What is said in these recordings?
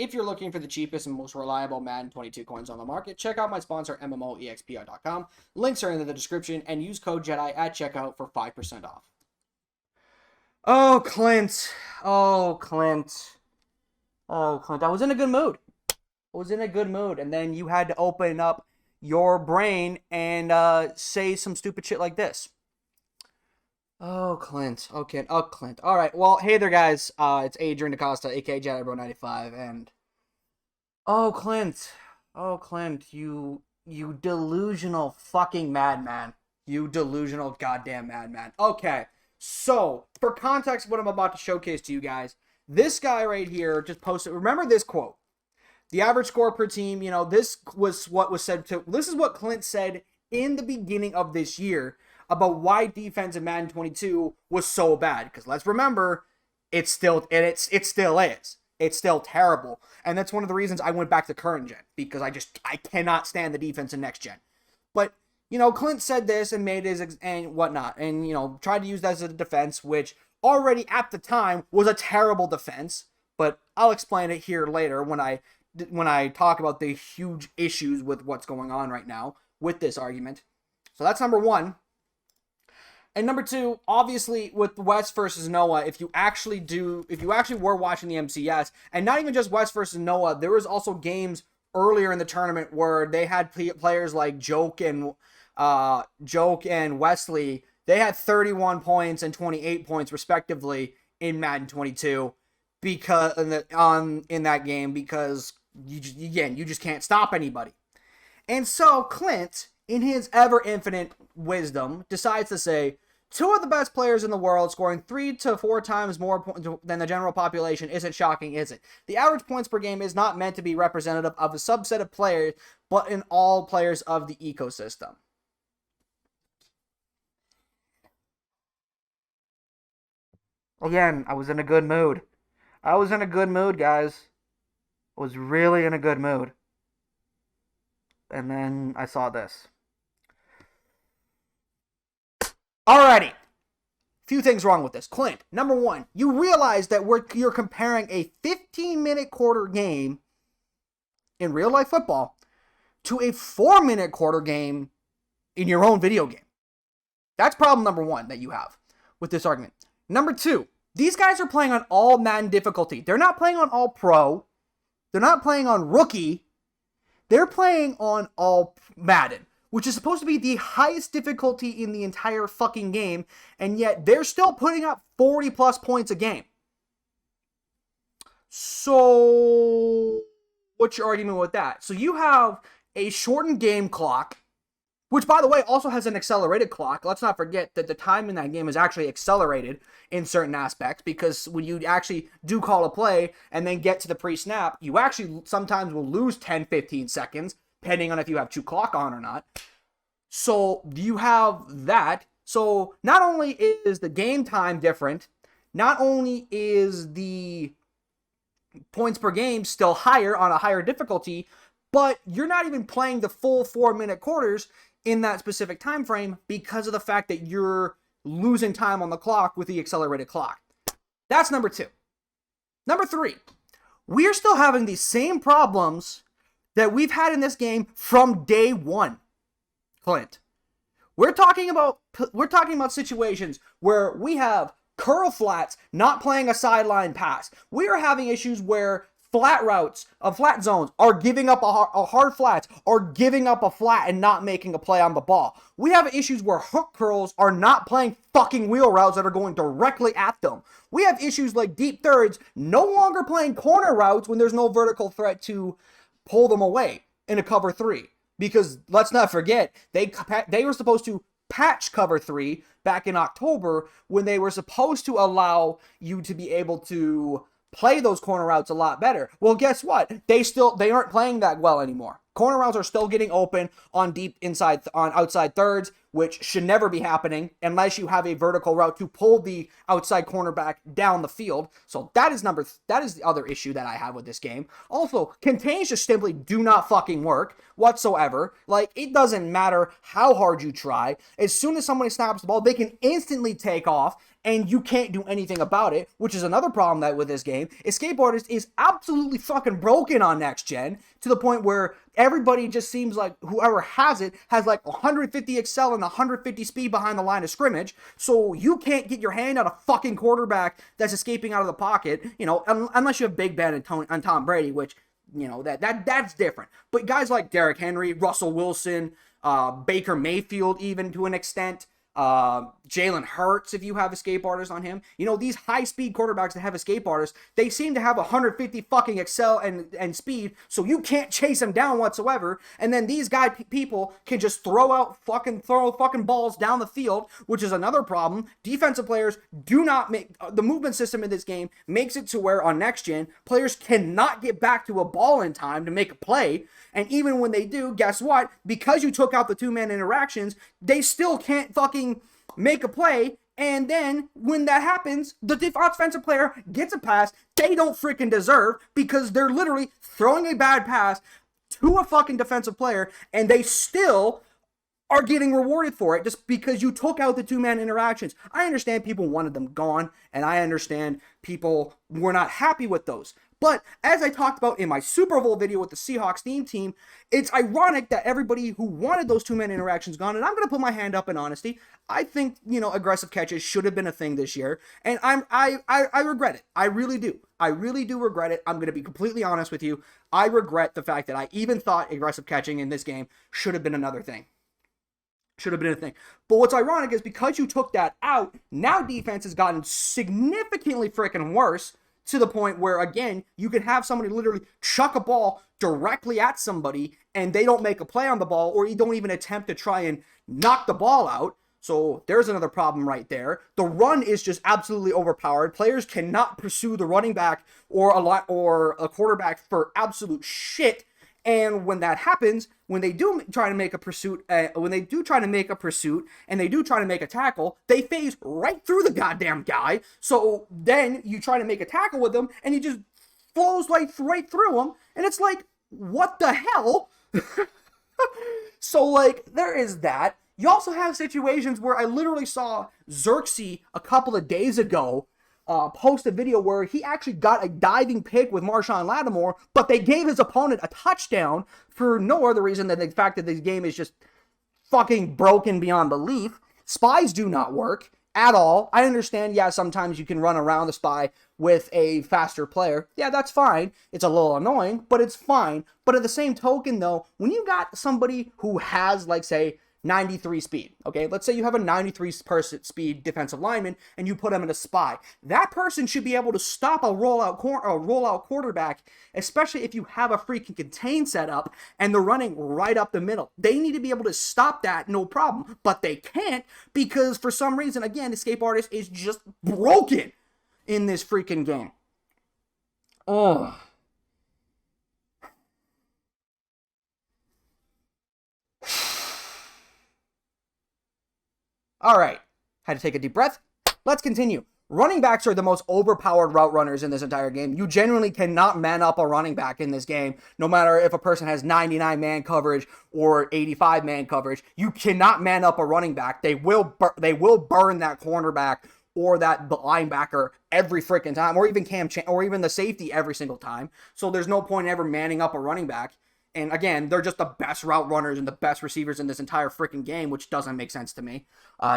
If you're looking for the cheapest and most reliable Madden 22 coins on the market, check out my sponsor, MMOEXPR.com. Links are in the description, and use code JEDI at checkout for 5% off. Oh, Clint. Oh, Clint. Oh, Clint. I was in a good mood. And then you had to open up your brain and say some stupid shit like this. Oh, Clint. Okay. Oh, Clint. All right. Well, hey there, guys. It's Adrian DaCosta, aka JediBro95, and oh, Clint. Oh, Clint. You delusional fucking madman. You delusional goddamn madman. Okay. So, for context, what I'm about to showcase to you guys, this guy right here just posted. Remember this quote. The average score per team, this was what was said to. This is what Clint said in the beginning of this year about why defense in Madden 22 was so bad. Because let's remember, it still is. It's still terrible. And that's one of the reasons I went back to current gen. Because I cannot stand the defense in next gen. But, Clint said this and made his, and whatnot. And, tried to use that as a defense, which already at the time was a terrible defense. But I'll explain it here later when I talk about the huge issues with what's going on right now with this argument. So that's number one. And number two, obviously with West versus Noah, if you actually were watching the MCS, and not even just West versus Noah, there was also games earlier in the tournament where they had players like Joke and Wesley. They had 31 points and 28 points respectively in Madden 22 because in that game because you just can't stop anybody. And so Clint, in his ever infinite wisdom, decides to say, two of the best players in the world scoring 3 to 4 times more points than the general population isn't shocking, is it? The average points per game is not meant to be representative of a subset of players, but in all players of the ecosystem. Again, I was in a good mood. Guys. I was really in a good mood. And then I saw this. Alrighty. Few things wrong with this. Clint, number one, you realize that you're comparing a 15-minute quarter game in real life football to a 4-minute quarter game in your own video game. That's problem number one that you have with this argument. Number two, these guys are playing on all Madden difficulty. They're not playing on all pro. They're not playing on rookie. They're playing on all Madden, which is supposed to be the highest difficulty in the entire fucking game, and yet they're still putting up 40 plus points a game. So, what's your argument with that? So you have a shortened game clock, which, by the way, also has an accelerated clock. Let's not forget that the time in that game is actually accelerated in certain aspects, because when you actually do call a play and then get to the pre-snap, you actually sometimes will lose 10, 15 seconds, depending on if you have true clock on or not. So you have that. So not only is the game time different, not only is the points per game still higher on a higher difficulty, but you're not even playing the full 4-minute quarters in that specific time frame because of the fact that you're losing time on the clock with the accelerated clock. That's number two. Number three, we're still having the same problems that we've had in this game from day one, Clint. We're talking about situations where we have curl flats not playing a sideline pass. We are having issues where flat routes, flat zones, are giving up a hard flats, or giving up a flat and not making a play on the ball. We have issues where hook curls are not playing fucking wheel routes that are going directly at them. We have issues like deep thirds no longer playing corner routes when there's no vertical threat to pull them away in a cover 3. Because let's not forget, they were supposed to patch cover 3 back in October when they were supposed to allow you to be able to play those corner routes a lot better. Well, guess what? They aren't playing that well anymore. Corner routes are still getting open on outside thirds, which should never be happening unless you have a vertical route to pull the outside cornerback down the field. So that is the other issue that I have with this game. Also, contains just simply do not fucking work whatsoever. Like, it doesn't matter how hard you try. As soon as somebody snaps the ball, they can instantly take off and you can't do anything about it, which is another problem that with this game. Escape Artist is absolutely fucking broken on next gen to the point where everybody just seems like whoever has it has like 150 excel and 150 speed behind the line of scrimmage, so you can't get your hand on a fucking quarterback that's escaping out of the pocket, unless you have Big Ben and Tom Brady, which that's different. But guys like Derrick Henry, Russell Wilson, Baker Mayfield, even to an extent, Jalen Hurts, if you have escape artists on him, these high speed quarterbacks that have escape artists, they seem to have 150 fucking excel and speed, so you can't chase them down whatsoever. And then these people can just throw fucking balls down the field, which is another problem. Defensive players do not make the movement system in this game makes it to where on next gen players cannot get back to a ball in time to make a play. And even when they do, guess what? Because you took out the two-man interactions, they still can't fucking make a play. And then when that happens, the offensive player gets a pass they don't freaking deserve because they're literally throwing a bad pass to a fucking defensive player, and they still are getting rewarded for it just because you took out the two-man interactions. I understand people wanted them gone, and I understand people were not happy with those. But as I talked about in my Super Bowl video with the Seahawks theme team, it's ironic that everybody who wanted those two-man interactions gone, and I'm going to put my hand up in honesty, I think, aggressive catches should have been a thing this year, and I regret it. I really do. I really do regret it. I'm going to be completely honest with you. I regret the fact that I even thought aggressive catching in this game should have been another thing. Should have been a thing. But what's ironic is because you took that out, now defense has gotten significantly freaking worse, to the point where, again, you can have somebody literally chuck a ball directly at somebody and they don't make a play on the ball, or you don't even attempt to try and knock the ball out. So there's another problem right there. The run is just absolutely overpowered. Players cannot pursue the running back or a quarterback for absolute shit. And when that happens, when they do try to make a pursuit, and they do try to make a tackle, they phase right through the goddamn guy. So then you try to make a tackle with them, and he just flows right through them. And it's like, what the hell? So, like, there is that. You also have situations where I literally saw Xerxes a couple of days ago post a video where he actually got a diving pick with Marshawn Lattimore, but they gave his opponent a touchdown for no other reason than the fact that this game is just fucking broken beyond belief. Spies do not work at all. I understand, yeah, sometimes you can run around the spy with a faster player. Yeah, that's fine. It's a little annoying, but it's fine. But at the same token, though, when you got somebody who has, like, say, 93 speed, okay? Let's say you have a 93 speed defensive lineman and you put him in a spy. That person should be able to stop a rollout quarterback, especially if you have a freaking contain set up and they're running right up the middle. They need to be able to stop that, no problem. But they can't because for some reason, again, Escape Artist is just broken in this freaking game. Oh. All right, had to take a deep breath. Let's continue. Running backs are the most overpowered route runners in this entire game. You genuinely cannot man up a running back in this game, no matter if a person has 99 man coverage or 85 man coverage. You cannot man up a running back. They will burn that cornerback or that linebacker every freaking time, or even or even the safety every single time. So there's no point in ever manning up a running back. And again, they're just the best route runners and the best receivers in this entire freaking game, which doesn't make sense to me.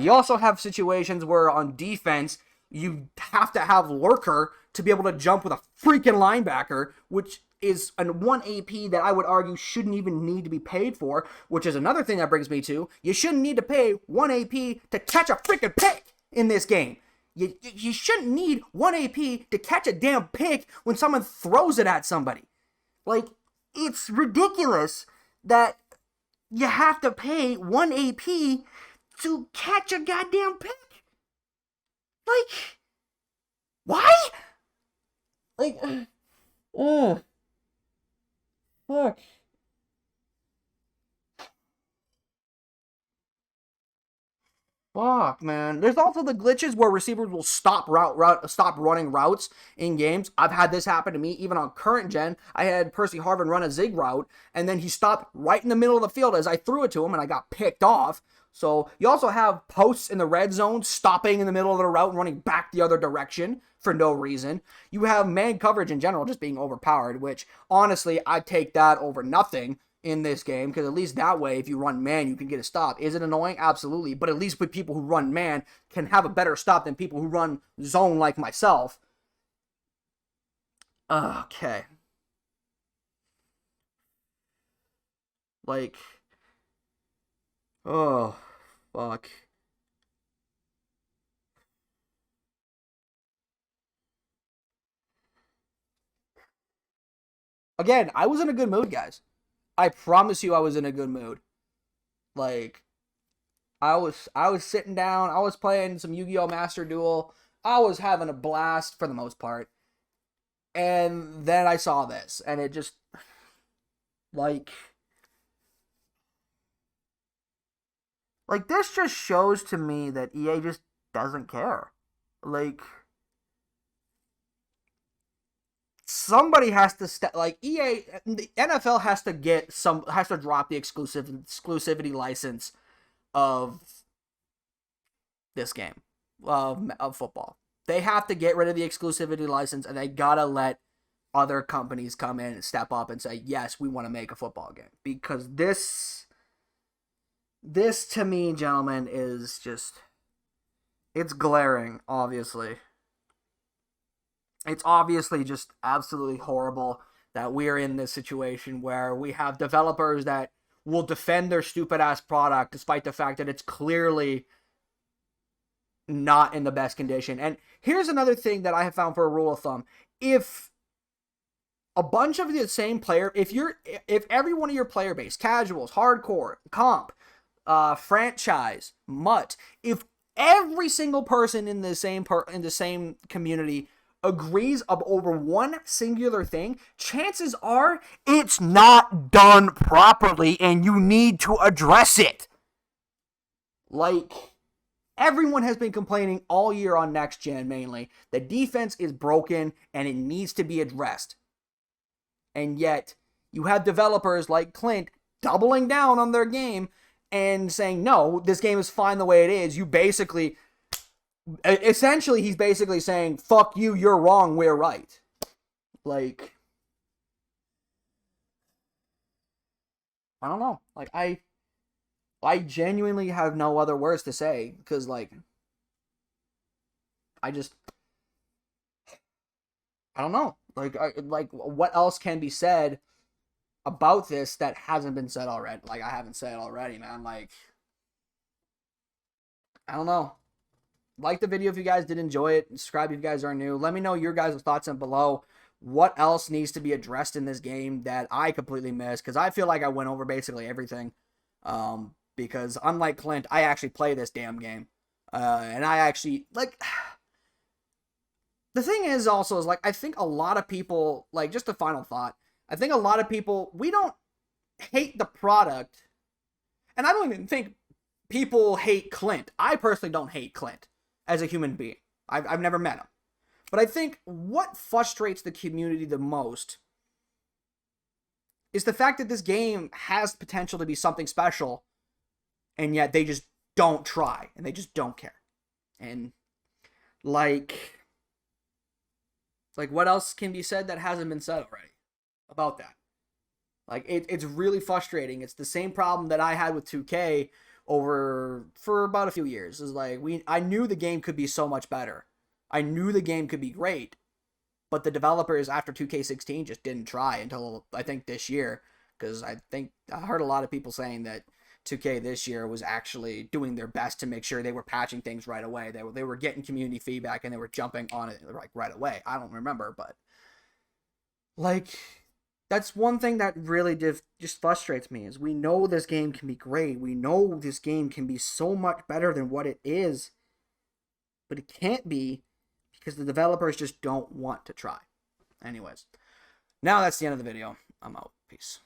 You also have situations where on defense, you have to have Lurker to be able to jump with a freaking linebacker, which is a 1 AP that I would argue shouldn't even need to be paid for, which is another thing that brings me to, you shouldn't need to pay 1 AP to catch a freaking pick in this game. You shouldn't need 1 AP to catch a damn pick when someone throws it at somebody. Like, it's ridiculous that you have to pay 1 AP to catch a goddamn pick. Like, why? Like, fuck. Fuck, man. There's also the glitches where receivers will stop running routes in games. I've had this happen to me even on current gen. I had Percy Harvin run a zig route, and then he stopped right in the middle of the field as I threw it to him, and I got picked off. So you also have posts in the red zone stopping in the middle of the route and running back the other direction for no reason. You have man coverage in general just being overpowered, which honestly I'd take that over nothing in this game, because at least that way, if you run man, you can get a stop. Is it annoying? Absolutely. But at least with people who run man can have a better stop than people who run zone like myself. Okay. Like, oh, fuck. Again, I was in a good mood, guys. I promise you I was in a good mood. Like, I was sitting down, I was playing some Yu-Gi-Oh! Master Duel. I was having a blast for the most part. And then I saw this, and it just like this just shows to me that EA just doesn't care. Like, somebody has to like EA, the NFL has to drop the exclusivity license of this game of football. They have to get rid of the exclusivity license, and they gotta let other companies come in and step up and say, yes, we want to make a football game, because this to me, gentlemen, is just, it's glaring. Obviously, it's obviously just absolutely horrible that we're in this situation where we have developers that will defend their stupid ass product despite the fact that it's clearly not in the best condition. And here's another thing that I have found for a rule of thumb: if a bunch of the same player, if every one of your player base, casuals, hardcore, comp, franchise, mutt, if every single person in the same community agrees over one singular thing, chances are it's not done properly and you need to address it. Like, everyone has been complaining all year on next gen mainly. The defense is broken and it needs to be addressed. And yet, you have developers like Clint doubling down on their game and saying, no, this game is fine the way it is. Essentially, he's basically saying, fuck you, you're wrong, we're right. Like, I don't know. Like, I genuinely have no other words to say, because, like, I just, I don't know. Like, what else can be said about this that hasn't been said already? Like, I haven't said already, man. Like, I don't know. Like the video if you guys did enjoy it. Subscribe if you guys are new. Let me know your guys' thoughts in below. What else needs to be addressed in this game that I completely missed? Because I feel like I went over basically everything. Because unlike Clint, I actually play this damn game. And I actually, like, the thing is also is, like, I think a lot of people, like, just a final thought, I think a lot of people, we don't hate the product. And I don't even think people hate Clint. I personally don't hate Clint as a human being. I've never met him. But I think what frustrates the community the most is the fact that this game has potential to be something special, and yet they just don't try, and they just don't care. And, like what else can be said that hasn't been said already about that? Like, it's really frustrating. It's the same problem that I had with 2K for about a few years. Is like, I knew the game could be so much better. I knew the game could be great, but the developers after 2K16 just didn't try until I think this year, because I heard a lot of people saying that 2K this year was actually doing their best to make sure they were patching things right away. They were getting community feedback and they were jumping on it like right away. I don't remember, but like, that's one thing that really just frustrates me, is we know this game can be great. We know this game can be so much better than what it is, but it can't be because the developers just don't want to try. Anyways, now that's the end of the video. I'm out. Peace.